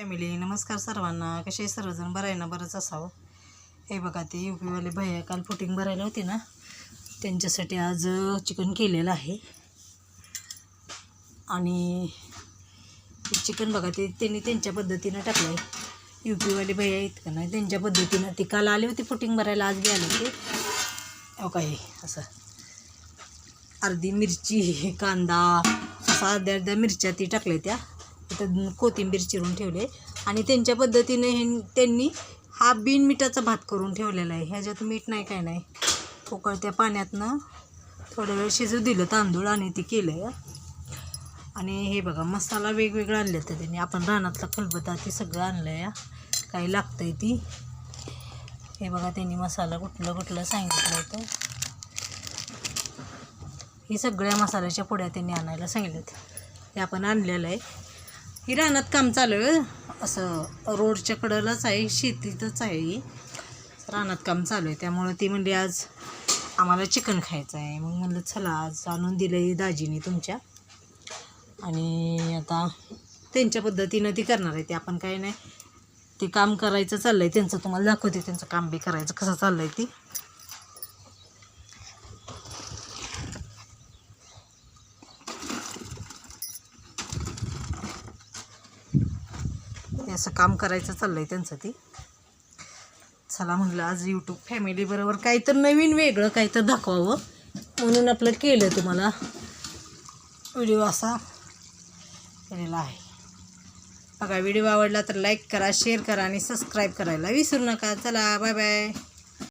Family नमस्कार सर्वांना. कसे सर्वजण? बरं आहे ना? बरंच असावं. हे बघा, ते यूपीवाले भैया काल फुटिंग भरायला होते ना, त्यांच्यासाठी आज चिकन केलेलं आहे. आणि चिकन बघा, ते त्यांनी त्यांच्या पद्धतीनं टाकलं आहे. यूपीवाले भैया आहेत का नाही, त्यांच्या पद्धतीनं. ते काल आले होते फुटिंग भरायला, आज गेले ते. हो काय, असं अर्धी मिरची, कांदा, असा अर्ध्या मिरच्या ती टाकल्या. त्या तिथं कोथिंबीर चिरून ठेवले. आणि त्यांच्या पद्धतीने त्यांनी हा बिन मिठाचा भात करून ठेवलेला आहे. ह्याच्यात मीठ नाही, काय नाही. उकळत्या पाण्यातनं थोडा वेळ शिजू दिलं तांदूळ आणि ते केलं आहे. आणि हे बघा, मसाला वेगवेगळा आणले तर त्यांनी. आपण रानातला खलबत्ता ते सगळं आणलं आहे. काही लागतं आहे ती. हे बघा, त्यांनी मसाला कुठलं सांगितलं होतं. ही सगळ्या मसाल्याच्या पुड्या त्यांनी आणायला सांगितलं. हे आपण आणलेलं आहे. ही रानात काम चालू आहे, असं रोडच्या कडेलाच आहे, शेतीतच आहे. रानात काम चालू आहे. त्यामुळं ती म्हणली आज आम्हाला चिकन खायचं आहे. मग म्हणलं चला, आज आणून दिलं आहे दाजीने तुमच्या. आणि आता त्यांच्या पद्धतीनं ती करणार आहे. ते आपण काय नाही, ते काम करायचं चाललं आहे त्यांचं. तुम्हाला दाखवते त्यांचं काम बी करायचं कसं चाललं आहे ती. असं काम करायचं चाललं आहे त्यांचं ती. चला म्हणलं आज यूट्यूब फॅमिलीबरोबर काहीतरी नवीन वेगळं काहीतरी दाखवावं म्हणून आपलं केलं. तुम्हाला व्हिडिओ असा केलेला आहे बघा. व्हिडिओ आवडला तर लाईक करा, शेअर करा आणि सबस्क्राईब करायला विसरू नका. चला, बाय बाय.